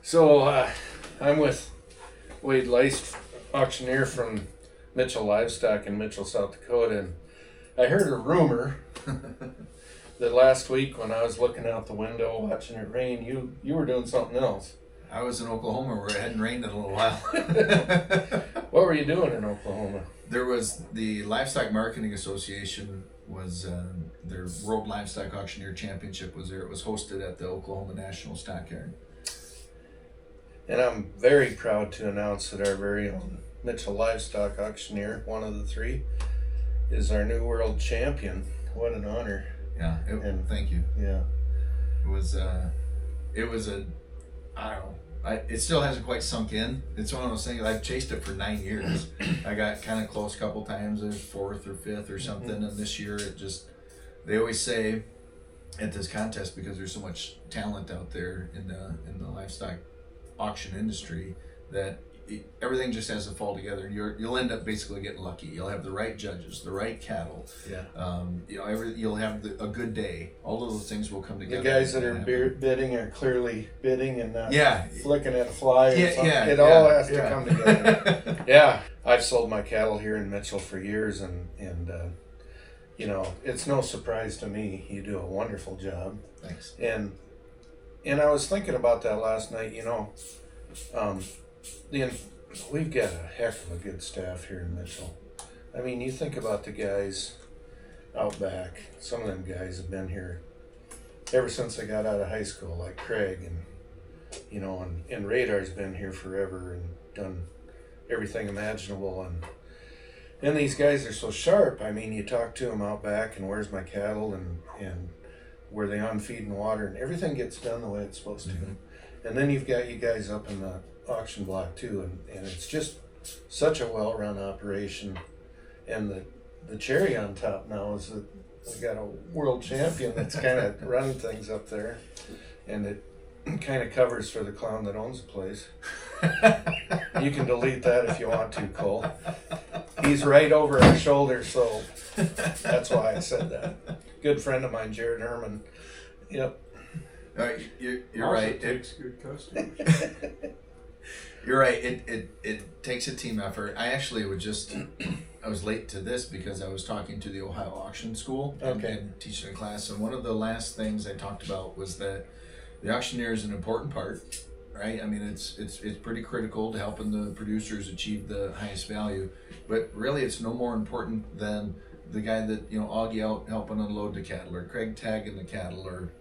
So I'm with Wade Leist, auctioneer from Mitchell Livestock in Mitchell, South Dakota, and I heard a rumor that last week when I was looking out the window watching it rain, you were doing something else. I was in Oklahoma where it hadn't rained in a little while. What were you doing in Oklahoma? There was the Livestock Marketing Association was their World Livestock Auctioneer Championship was there. It was hosted at the Oklahoma National Stockyard. And I'm very proud to announce that our very own Mitchell Livestock Auctioneer, one of the three, is our new world champion. What an honor. Yeah, thank you. Yeah. It was I don't know. It still hasn't quite sunk in. It's one of those things. I've chased it for 9 years. I got kind of close a couple times, fourth or fifth or something. Mm-hmm. And this year, they always say at this contest, because there's so much talent out there in the livestock auction industry, that everything just has to fall together, and you'll end up basically getting lucky. You'll have the right judges, the right cattle. Yeah. You'll have a good day. All of those things will come together. The guys that are bidding are clearly bidding and not flicking at a fly or something. It all has to come together. Yeah. I've sold my cattle here in Mitchell for years, and it's no surprise to me. You do a wonderful job. Thanks. And I was thinking about that last night. We've got a heck of a good staff here in Mitchell. I mean, you think about the guys out back. Some of them guys have been here ever since I got out of high school, like Craig, and Radar's been here forever and done everything imaginable. And these guys are so sharp. I mean, you talk to them out back, and where's my cattle, and where they on feed and water, and everything gets done the way it's supposed to. Mm-hmm. And then you've got you guys up in the auction block too, and it's just such a well-run operation. And the cherry on top now is that we got a world champion that's kind of running things up there, and it kind of covers for the clown that owns the place. You can delete that if you want to, Cole. He's right over our shoulder, so that's why I said that. Good friend of mine, Jared Herman. Yep. You're right. It takes good customers. You're right. It takes a team effort. I actually I was late to this because I was talking to the Ohio Auction School and teaching a class. And one of the last things I talked about was that the auctioneer is an important part, right? I mean, it's pretty critical to helping the producers achieve the highest value. But really, it's no more important than the guy that, Augie out helping unload the cattle, or Craig tagging the cattle, or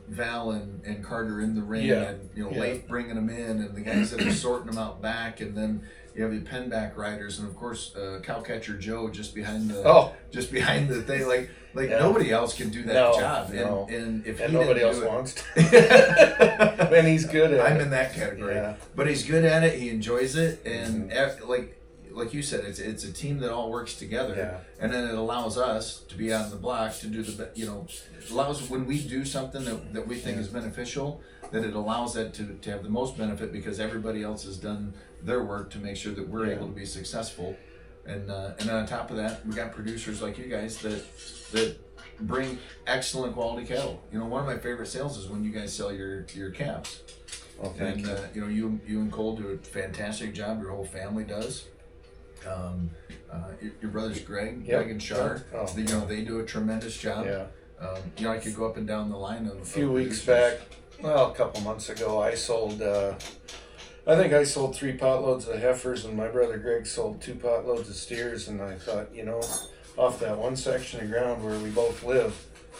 Val and Carter in the ring, and late bringing them in, and the guys that are sorting them out back, and then you have the pen back riders, and of course cow catcher Joe just behind the thing. Like nobody else can do that job, and if nobody else wants to, and he's good at it. I'm in that category, but he's good at it. He enjoys it, and like you said, it's a team that all works together, and then it allows us to be on the block to do allows when we do something that we think is beneficial, that it allows that to have the most benefit, because everybody else has done their work to make sure that we're able to be successful, and on top of that, we got producers like you guys that bring excellent quality cattle. One of my favorite sales is when you guys sell your calves. Okay. And you and Cole do a fantastic job. Your whole family does. Your brothers Greg and Shar, they do a tremendous job. I could go up and down the line of a few weeks back. Well, a couple months ago, I sold. I think I sold 3 potloads of heifers, and my brother Greg sold 2 potloads of steers. And I thought, off that one section of ground where we both live,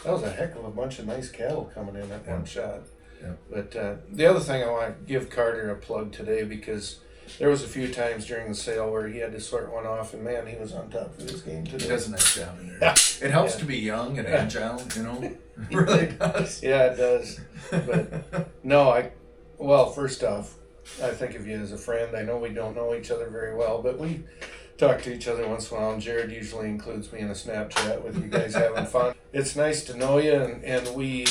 that was a heck of a bunch of nice cattle coming in at one shot. Yeah. But the other thing I want to give Carter a plug today, because there was a few times during the sale where he had to sort one off, and man, he was on top of his game He today. does a nice job in there. Yeah. It helps Yeah. to be young and agile, you know. It really does. Yeah, it does. But no, well, first off, I think of you as a friend. I know we don't know each other very well, but we talk to each other once in a while, and Jared usually includes me in a Snapchat with you guys having fun. It's nice to know you, and we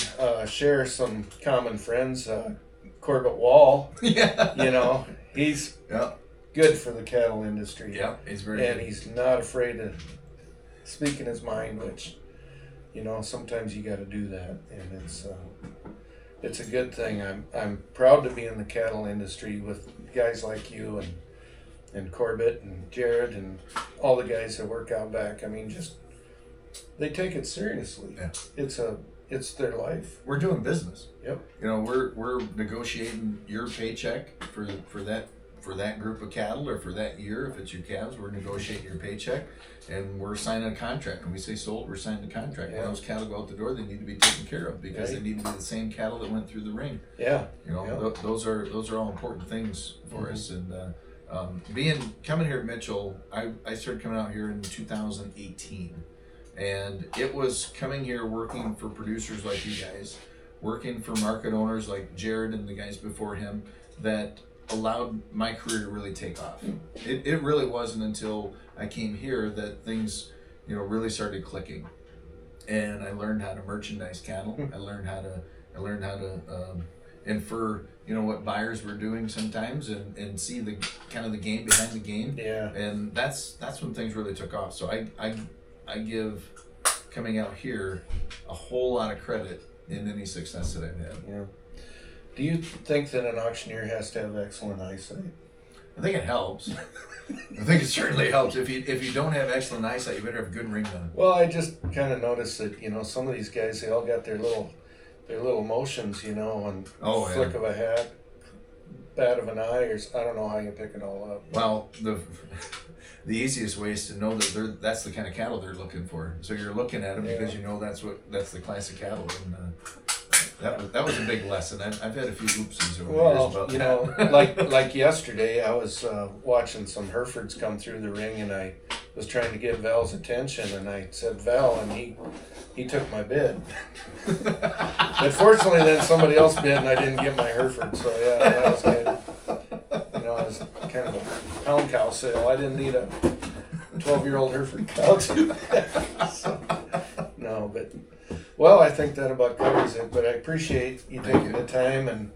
share some common friends. Corbett Wall, Yeah. you know, he's Yeah. good for the cattle industry. Yeah. He's very And good. he's not afraid to speak in his mind, which, you know, sometimes you got to do that, and it's a good thing. I'm proud to be in the cattle industry with guys like you and Corbett and Jared and all the guys that work out back. I mean, just they take it seriously. Yeah. It's their life. We're doing business. Yep. You know, we're negotiating your paycheck for that group of cattle or for that year. If it's your calves, we're negotiating your paycheck, and we're signing a contract. When we say sold, we're signing a contract. Yeah. When those cattle go out the door, they need to be taken care of because Right. they need to be the same cattle that went through the ring. Yeah. You know, Yeah. those are all important things for Mhm. us. And coming here at Mitchell, I started coming out here in 2018, and it was coming here working for producers like you guys, working for market owners like Jared and the guys before him, that allowed my career to really take off. It really wasn't until I came here that things, you know, really started clicking, and I learned how to merchandise cattle. I learned how to infer, you know, what buyers were doing sometimes, and see the kind of the game behind the game. Yeah. And that's when things really took off. So I give coming out here a whole lot of credit in any success that I've had. Yeah. Do you think that an auctioneer has to have excellent eyesight? I think it helps. I think it certainly helps. If you don't have excellent eyesight, you better have a good ring done. Well, I just kind of noticed that, you know, some of these guys, they all got their little motions, you know, and flick of a hat, bat of an eye, or I don't know how you pick it all up. Well, the easiest way is to know that that's the kind of cattle they're looking for. So you're looking at them because you know that's the class of cattle, and that was a big lesson. I've had a few oopsies over the years about you that. know, like yesterday, I was watching some Herefords come through the ring, and I was trying to get Val's attention, and I said Val, and he took my bid. But fortunately, then somebody else bid, and I didn't get my Hereford. So yeah, that was good. You know, it was kind of a pound cow sale. I didn't need a 12-year-old Hereford cow too. So, no, but well, I think that about covers it. But I appreciate you taking the time, and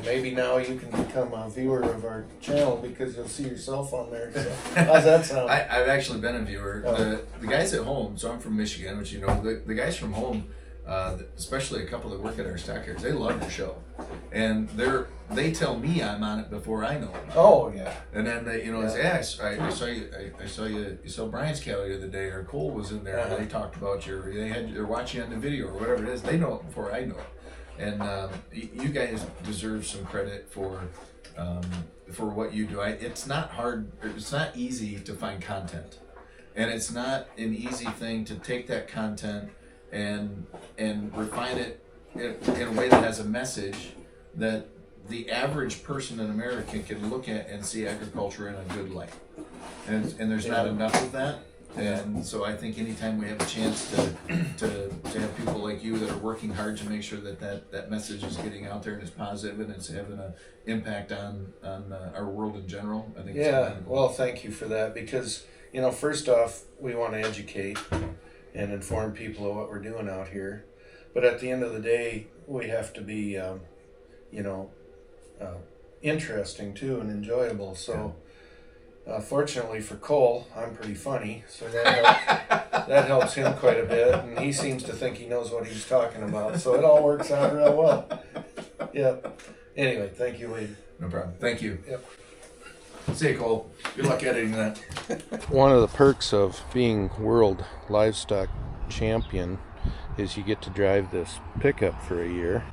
maybe now you can become a viewer of our channel because you'll see yourself on there. So, how's that sound? I've actually been a viewer. Oh. The guys at home, so I'm from Michigan, which you know, the guys from home, especially a couple that work at our stockyards, they love your show, and they tell me I'm on it before I know it. Oh yeah. And then they, you know, say, yeah, I saw you saw Brian's cattle the other day, or Cole was in there, and they talked about they're watching on the video or whatever it is. They know it before I know it. And you guys deserve some credit for what you do. It's not hard. It's not easy to find content, and it's not an easy thing to take that content and refine it in a way that has a message that the average person in America can look at and see agriculture in a good light. And there's not enough of that. And so I think anytime we have a chance to have people like you that are working hard to make sure that message is getting out there and it's positive and it's having an impact on our world in general, I think it's commendable. Well, thank you for that, because, you know, first off, we want to educate and inform people of what we're doing out here. But at the end of the day, we have to be, interesting too and enjoyable. So fortunately for Cole, I'm pretty funny, so that helps him quite a bit, and he seems to think he knows what he's talking about, so it all works out real well. Yep. Anyway, thank you, Wade. No problem. Thank you. Yep. See you, Cole. Good luck editing that. One of the perks of being world livestock champion is you get to drive this pickup for a year.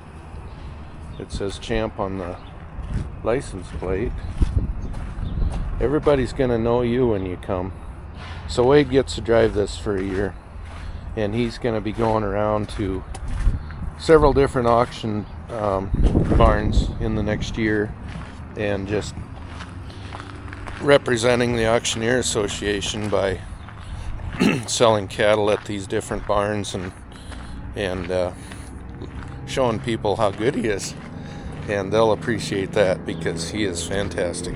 It says champ on the license plate. Everybody's gonna know you when you come. So Wade gets to drive this for a year, and he's gonna be going around to several different auction barns in the next year, and just representing the Auctioneer Association by selling cattle at these different barns and showing people how good he is. And they'll appreciate that because he is fantastic.